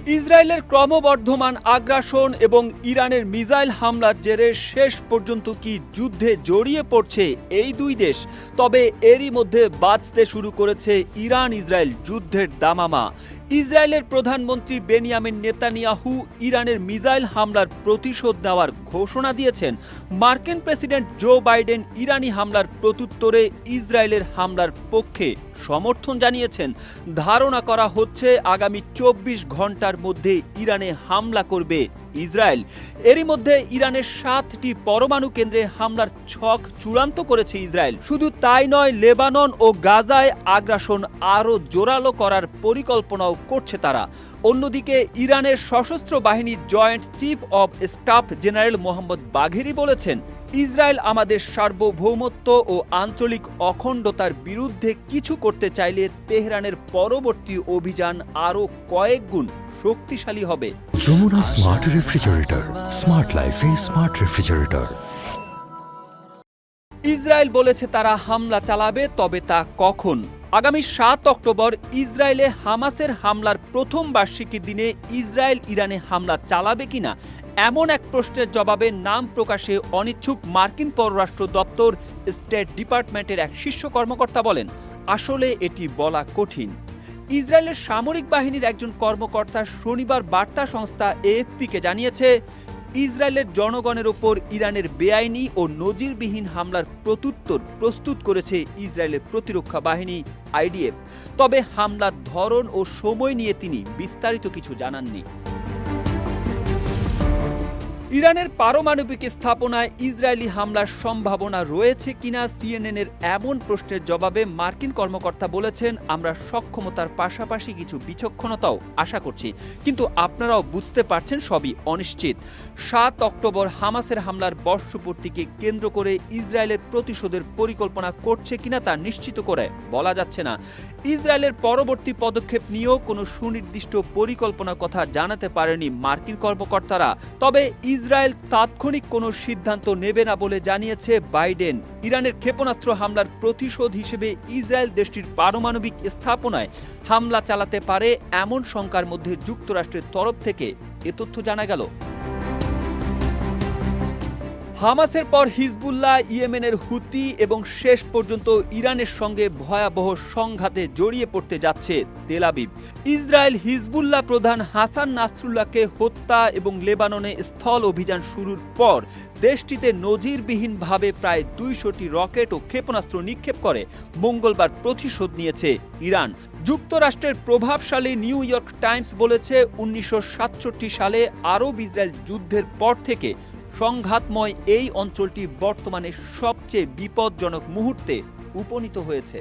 ইসরায়েলের ক্রমবর্ধমান আগ্রাসন এবং ইরানের মিসাইল হামলার জেরে শেষ পর্যন্ত কি যুদ্ধে জড়িয়ে পড়ছে এই দুই দেশ? তবে এরই মধ্যে বাজতে শুরু করেছে ইরান ইসরায়েল যুদ্ধের দামামা। ইসরায়েলের প্রধানমন্ত্রী বেনিয়ামিন নেতানিয়াহু ইরানের মিসাইল হামলার প্রতিশোধ নেওয়ার ঘোষণা দিয়েছেন। মার্কিন প্রেসিডেন্ট জো বাইডেন ইরানি হামলার প্রত্যুত্তরে ইসরায়েলের হামলার পক্ষে সমর্থন জানিয়েছেন। ধারণা করা হচ্ছে আগামী ২৪ ঘন্টার মধ্যে ইরানে হামলা করবে ইসরায়েল। এরই মধ্যে ইরানের ৭টি পরমাণু কেন্দ্রে হামলার ছক চূড়ান্ত করেছে ইসরায়েল। শুধু তাই নয়, লেবানন ও গাজায় আগ্রাসন আরও জোরালো করার পরিকল্পনাও করছে তারা। অন্যদিকে ইরানের সশস্ত্র বাহিনীর joint chief of staff general Mohammad বাঘেরি বলেছেন, ইসরায়েল আমাদের সার্বভৌমত্ব ও আঞ্চলিক অখণ্ডতার বিরুদ্ধে কিছু করতে চাইলে তেহরানের পরবর্তী অভিযান আরও কয়েক গুণ শক্তিশালী হবে। যমুনা স্মার্ট রেফ্রিজারেটর, স্মার্ট লাইফে স্মার্ট রেফ্রিজারেটর। ইসরায়েল বলেছে তারা হামলা চালাবে, তবে তা কখন? আগামী ৭ অক্টোবর ইসরায়েলে হামাসের হামলার প্রথম বার্ষিকীর দিনে ইসরায়েল ইরানে হামলা চালাবে কিনা এমন এক প্রশ্নের জবাবে নাম প্রকাশে অনিচ্ছুক মার্কিন পররাষ্ট্র দপ্তর স্টেট ডিপার্টমেন্টের এক শীর্ষ কর্মকর্তা বলেন, আসলে এটি বলা কঠিন। ইসরায়েলের সামরিক বাহিনীর একজন কর্মকর্তা শনিবার বার্তা সংস্থা এএফপিকে জানিয়েছে, ইসরায়েলের জনগণের ওপর ইরানের বেআইনি ও নজিরবিহীন হামলার প্রত্যুত্তর প্রস্তুত করেছে ইসরায়েলের প্রতিরক্ষা বাহিনী আইডিএফ। তবে হামলার ধরন ও সময় নিয়ে তিনি বিস্তারিত কিছু জানাননি। ইরানের পারমাণবিক স্থাপনায় ইসরায়েলি হামলার সম্ভাবনা রয়েছে কিনা সিএনএনের এমন প্রশ্নের জবাবে মার্কিন কর্মকর্তা বলেছেন, আমরা সক্ষমতার পাশাপাশি কিছু বিচক্ষণতাও আশা করছি, কিন্তু আপনারাও বুঝতে পারছেন সবই অনিশ্চিত। ৭ অক্টোবর হামাসের হামলার বর্ষপূর্তিকে কেন্দ্র করে ইসরায়েলের প্রতিশোধের পরিকল্পনা করছে কিনা তা নিশ্চিত করে বলা যাচ্ছে না। ইসরায়েলের পরবর্তী পদক্ষেপ নিয়েও কোনো সুনির্দিষ্ট পরিকল্পনার কথা জানাতে পারেনি মার্কিন কর্মকর্তারা। তবে ইসরায়েল তাৎক্ষণিক কোনো সিদ্ধান্ত নেবে না বলে জানিয়েছে বাইডেন। ইরানের ক্ষেপণাস্ত্র হামলার প্রতিশোধ হিসেবে ইসরায়েল দেশটির পারমাণবিক স্থাপনায় হামলা চালাতে পারে এমন শঙ্কার মধ্যে যুক্তরাষ্ট্রের তরফ থেকে এ তথ্য জানা গেল। হামাসের পর হিজবুল্লাহ, ইয়েমেনের হুতি এবং শেষ পর্যন্ত ইরানের সঙ্গে ভয়াবহ সংঘাতে জড়িয়ে পড়তে যাচ্ছে তেল আবিব। ইসরায়েল হিজবুল্লাহ প্রধান হাসান নাসরুল্লাহকে হত্যা এবং লেবাননে স্থল অভিযান শুরুর পর দেশটিতে নজিরবিহীনভাবে প্রায় ২০০টি রকেট ও ক্ষেপণাস্ত্র নিক্ষেপ করে মঙ্গলবার প্রতিশোধ নিয়েছে ইরান। যুক্তরাষ্ট্রের প্রভাবশালী নিউ ইয়র্ক টাইমস বলেছে, ১৯৬৭ সালে আরব ইসরায়েল যুদ্ধের পর থেকে সংঘাতময় এই অঞ্চলটি বর্তমানে সবচেয়ে বিপজ্জনক মুহূর্তে উপনীত হয়েছে।